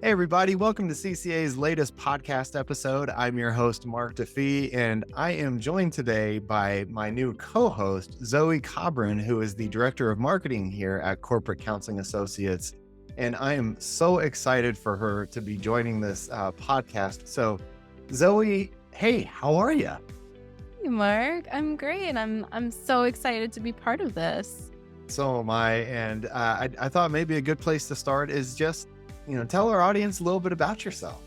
Hey, everybody, welcome to CCA's latest podcast episode. I'm your host, Mark DeFee, and I am joined today by my new co host, Zoë Kobrin, who is the Director of Marketing here at Corporate Counseling Associates. And I am so excited for her to be joining this podcast. So, Zoe, hey, how are you? Hey Mark, I'm great. I'm so excited to be part of this. So am I. And I thought maybe a good place to start is just, tell our audience a little bit about yourself.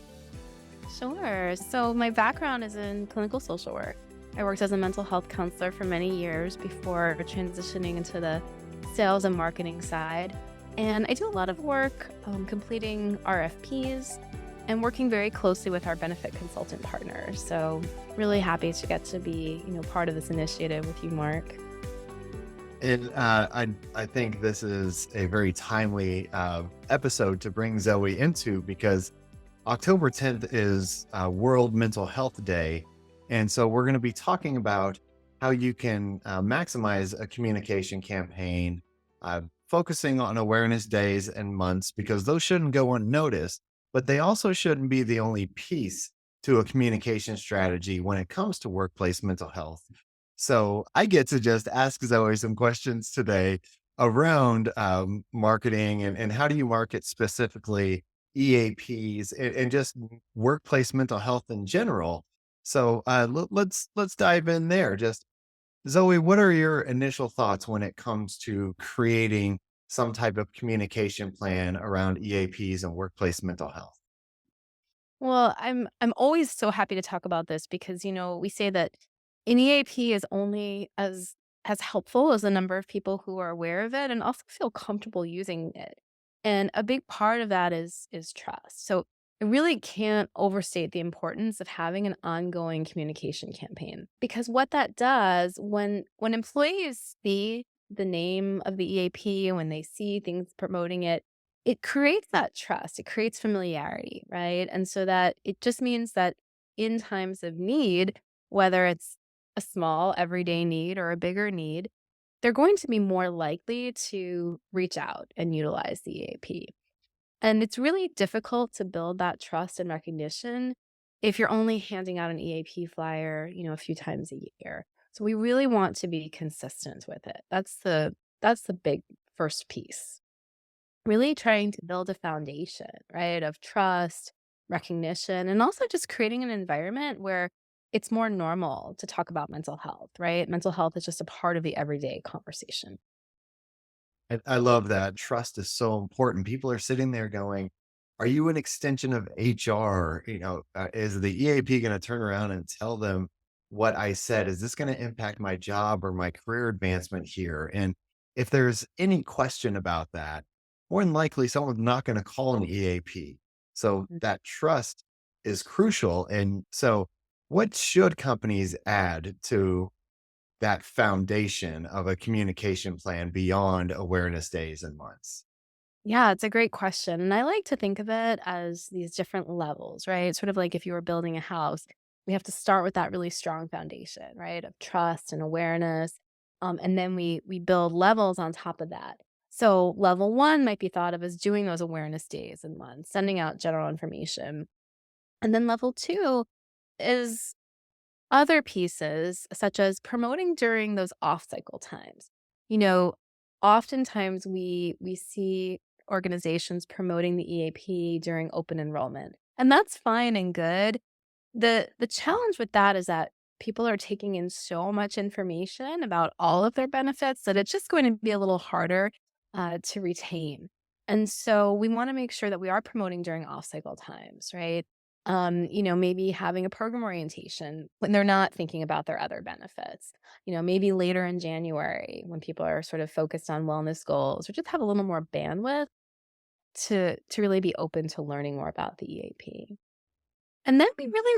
Sure. So my background is in clinical social work. I worked as a mental health counselor for many years before transitioning into the sales and marketing side. And I do a lot of work completing RFPs and working very closely with our benefit consultant partners. So really happy to get to be, part of this initiative with you, Mark. And I think this is a very timely episode to bring Zoe into because October 10th is World Mental Health Day. And so we're going to be talking about how you can maximize a communication campaign, focusing on awareness days and months, because those shouldn't go unnoticed, but they also shouldn't be the only piece to a communication strategy when it comes to workplace mental health. So I get to just ask Zoe some questions today around marketing and how do you market specifically EAPs and just workplace mental health in general. So let's dive in there. Just Zoe, what are your initial thoughts when it comes to creating some type of communication plan around EAPs and workplace mental health? Well, I'm always so happy to talk about this because, we say that an EAP is only as helpful as the number of people who are aware of it and also feel comfortable using it. And a big part of that is trust. So I really can't overstate the importance of having an ongoing communication campaign because what that does when employees see the name of the EAP and when they see things promoting it, it creates that trust, it creates familiarity, right? And so that it just means that in times of need, whether it's a small everyday need or a bigger need, they're going to be more likely to reach out and utilize the EAP. And it's really difficult to build that trust and recognition if you're only handing out an EAP flyer, a few times a year. So we really want to be consistent with it. That's the big first piece. Really trying to build a foundation, right, of trust, recognition, and also just creating an environment where it's more normal to talk about mental health, right? Mental health is just a part of the everyday conversation. I love that. Trust is so important. People are sitting there going, "Are you an extension of HR? Is the EAP going to turn around and tell them what I said? Is this going to impact my job or my career advancement here?" And if there's any question about that, more than likely someone's not going to call an EAP. So Mm. that trust is crucial. And so, what should companies add to that foundation of a communication plan beyond awareness days and months? Yeah, it's a great question. And I like to think of it as these different levels, right? Sort of like if you were building a house, we have to start with that really strong foundation, right? Of trust and awareness. And then we build levels on top of that. So level one might be thought of as doing those awareness days and months, sending out general information. And then level two is other pieces, such as promoting during those off-cycle times. You know, oftentimes we see organizations promoting the EAP during open enrollment, and that's fine and good. The challenge with that is that people are taking in so much information about all of their benefits that it's just going to be a little harder to retain. And so we want to make sure that we are promoting during off-cycle times, right? Maybe having a program orientation when they're not thinking about their other benefits. Maybe later in January when people are sort of focused on wellness goals or just have a little more bandwidth to really be open to learning more about the EAP. And then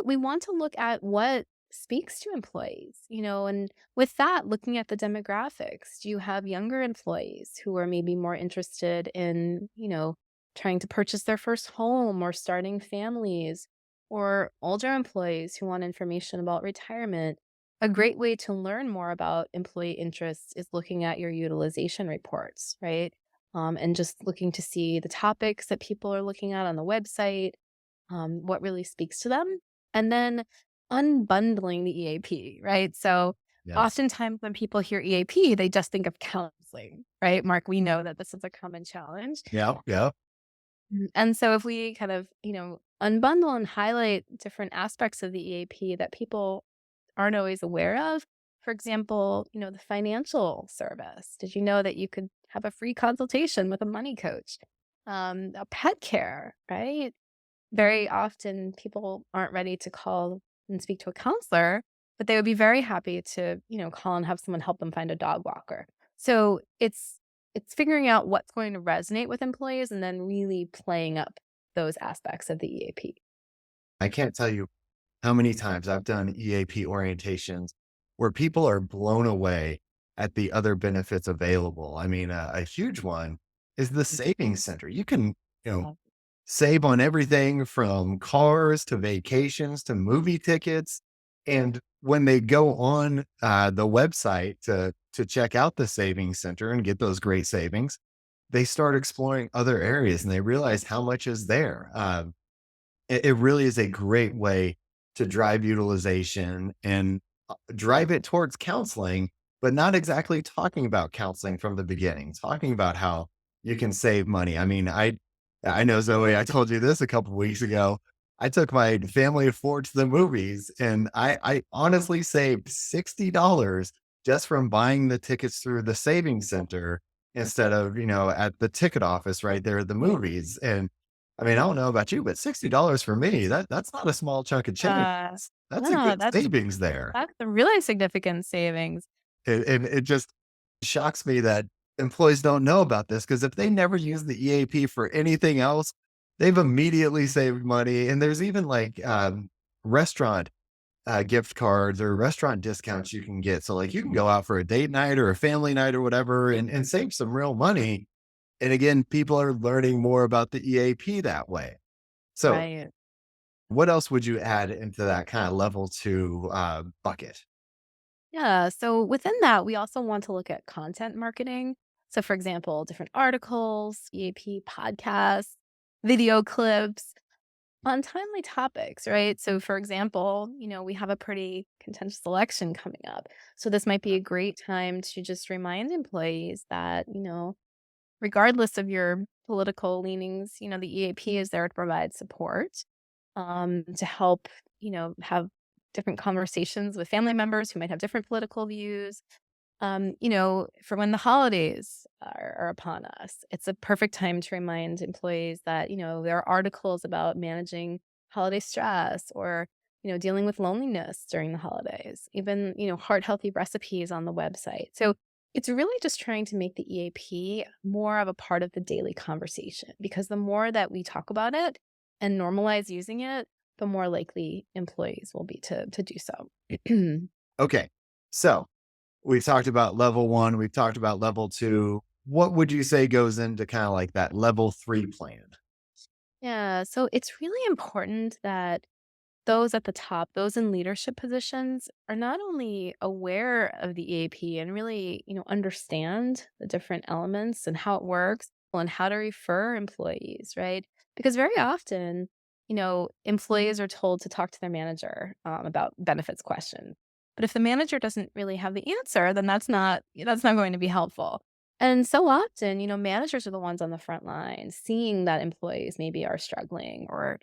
we want to look at what speaks to employees, and with that, looking at the demographics. Do you have younger employees who are maybe more interested in, trying to purchase their first home or starting families, or older employees who want information about retirement? A great way to learn more about employee interests is looking at your utilization reports, right? and just looking to see the topics that people are looking at on the website, what really speaks to them, and then unbundling the EAP, right? So Yes. oftentimes when people hear EAP, they just think of counseling, right? Mark, we know that this is a common challenge. Yeah. Yeah. And so if we kind of, unbundle and highlight different aspects of the EAP that people aren't always aware of, for example, the financial service. Did you know that you could have a free consultation with a money coach? A pet care, right? Very often people aren't ready to call and speak to a counselor, but they would be very happy to, call and have someone help them find a dog walker. So it's figuring out what's going to resonate with employees and then really playing up those aspects of the EAP. I can't tell you how many times I've done EAP orientations where people are blown away at the other benefits available. I mean, a huge one is the savings center. You can, you know, Uh, save on everything from cars to vacations to movie tickets. And when they go on the website to check out the savings center and get those great savings, they start exploring other areas and they realize how much is there. It really is a great way to drive utilization and drive it towards counseling, but not exactly talking about counseling from the beginning, talking about how you can save money. I mean, I know Zoe, I told you this a couple weeks ago. I took my family of 4 to the movies and I honestly saved $60 just from buying the tickets through the savings center instead of, at the ticket office right there at the movies. And I mean, I don't know about you, but $60 for me, that's not a small chunk of change. uh, That's a no, good that's savings there. that's a really significant savings. And it just shocks me that employees don't know about this because if they never use the EAP for anything else, they've immediately saved money. And there's even like restaurant gift cards or restaurant discounts you can get. So like you can go out for a date night or a family night or whatever and save some real money. And again, people are learning more about the EAP that way. So Right. what else would you add into that kind of level 2 bucket? Yeah. So within that, we also want to look at content marketing. So, for example, different articles, EAP podcasts, video clips on timely topics, right? So, for example, we have a pretty contentious election coming up. So, this might be a great time to just remind employees that, regardless of your political leanings, the EAP is there to provide support, to help, have different conversations with family members who might have different political views. For when the holidays are upon us, it's a perfect time to remind employees that, there are articles about managing holiday stress or, dealing with loneliness during the holidays, even, heart healthy recipes on the website. So it's really just trying to make the EAP more of a part of the daily conversation because the more that we talk about it and normalize using it, the more likely employees will be to do so. Okay. So we've talked about level 1, we've talked about level 2. What would you say goes into kind of like that level 3 plan? Yeah, so it's really important that those at the top, those in leadership positions, are not only aware of the EAP and really, understand the different elements and how it works and how to refer employees, right? Because very often, employees are told to talk to their manager about benefits questions. But if the manager doesn't really have the answer, then that's not going to be helpful. And so often, managers are the ones on the front line seeing that employees maybe are struggling or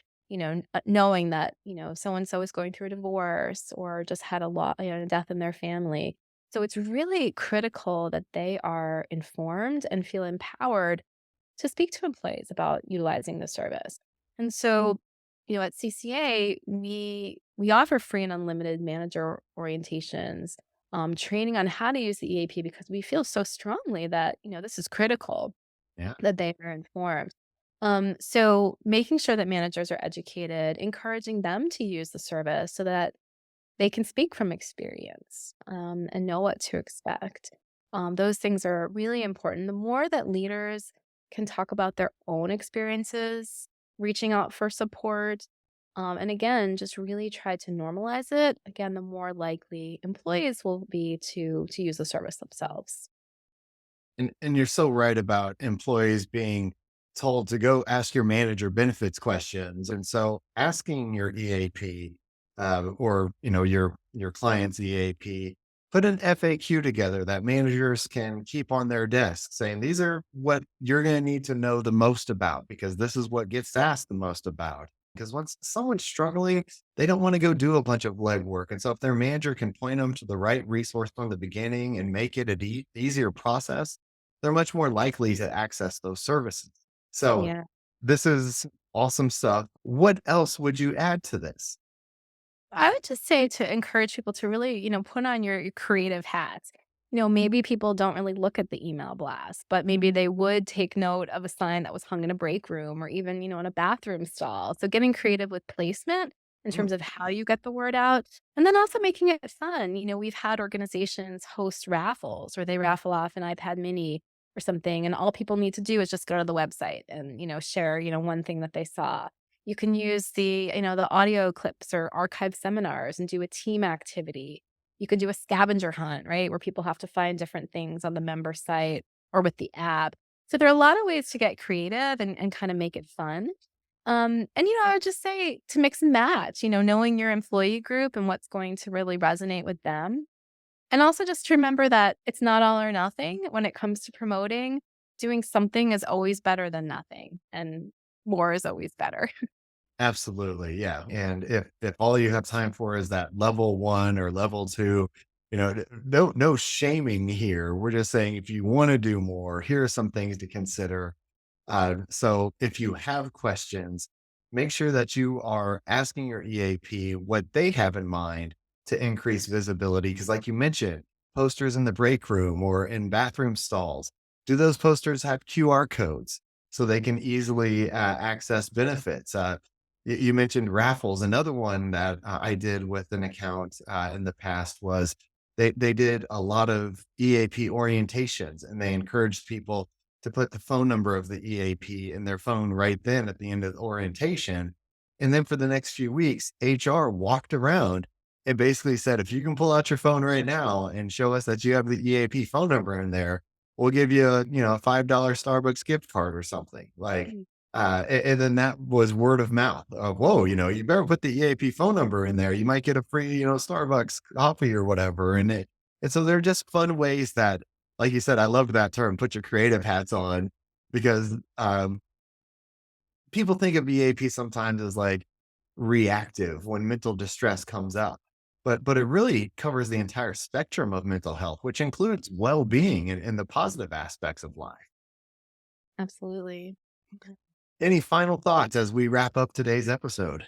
knowing that, so and so is going through a divorce or just had a death in their family. So it's really critical that they are informed and feel empowered to speak to employees about utilizing the service. And so, at CCA, we offer free and unlimited manager orientations, training on how to use the EAP because we feel so strongly that this is critical Yeah. that they are informed. So making sure that managers are educated, encouraging them to use the service so that they can speak from experience, and know what to expect. Those things are really important. The more that leaders can talk about their own experiences, reaching out for support, and again, just really try to normalize it. Again, the more likely employees will be to use the service themselves. And you're so right about employees being told to go ask your manager benefits questions. And so asking your EAP or your client's EAP, put an FAQ together that managers can keep on their desk saying these are what you're going to need to know the most about because this is what gets asked the most about. Because once someone's struggling, they don't want to go do a bunch of legwork. And so if their manager can point them to the right resource from the beginning and make it an easier process, they're much more likely to access those services. So Yeah. this is awesome stuff. What else would you add to this? I would just say to encourage people to really, put on your creative hats. Maybe people don't really look at the email blast, but maybe they would take note of a sign that was hung in a break room or even, in a bathroom stall. So getting creative with placement in Mm, terms of how you get the word out and then also making it fun. We've had organizations host raffles where they raffle off an iPad mini or something. And all people need to do is just go to the website and, share, one thing that they saw. You can use the audio clips or archive seminars and do a team activity. You could do a scavenger hunt, right? Where people have to find different things on the member site or with the app. So there are a lot of ways to get creative and kind of make it fun. I would just say to mix and match, knowing your employee group and what's going to really resonate with them. And also just to remember that it's not all or nothing when it comes to promoting. Doing something is always better than nothing, and more is always better. absolutely. Yeah. And if all you have time for is that level one or level two, no shaming here. We're just saying if you want to do more, here are some things to consider. So if you have questions, make sure that you are asking your EAP what they have in mind to increase visibility. Because, like you mentioned, posters in the break room or in bathroom stalls, do those posters have QR codes so they can easily access benefits? You mentioned raffles. Another one that I did with an account in the past was they did a lot of EAP orientations and they encouraged people to put the phone number of the EAP in their phone right then at the end of the orientation. And then for the next few weeks, HR walked around and basically said, if you can pull out your phone right now and show us that you have the EAP phone number in there, we'll give you a $5 Starbucks gift card or something. Like, and then that was word of mouth of, whoa, you better put the EAP phone number in there. You might get a free, Starbucks coffee or whatever. And so they're just fun ways that, like you said, I loved that term, put your creative hats on, because people think of EAP sometimes as like reactive when mental distress comes up. But it really covers the entire spectrum of mental health, which includes well-being and the positive aspects of life. Absolutely. Any final thoughts as we wrap up today's episode?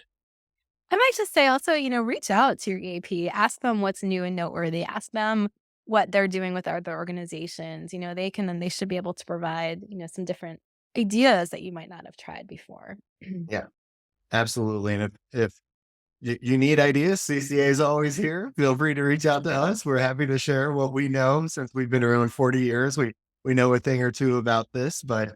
I might just say also, reach out to your EAP, ask them what's new and noteworthy, ask them what they're doing with other organizations. They should be able to provide, some different ideas that you might not have tried before. Yeah, absolutely. And if you need ideas, CCA is always here. Feel free to reach out to us. We're happy to share what we know since we've been around 40 years. We know a thing or two about this, but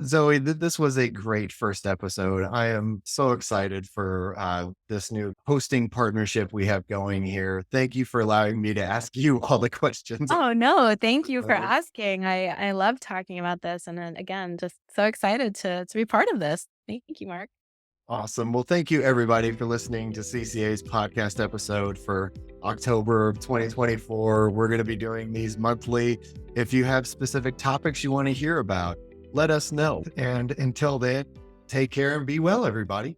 Zoe, this was a great first episode. I am so excited for this new hosting partnership we have going here. Thank you for allowing me to ask you all the questions. Oh, no, thank you for asking. I love talking about this, and then, again, just so excited to be part of this. Thank you, Mark. Awesome. Well, thank you everybody for listening to CCA's podcast episode for October of 2024. We're going to be doing these monthly. If you have specific topics you want to hear about, let us know. And until then, take care and be well, everybody.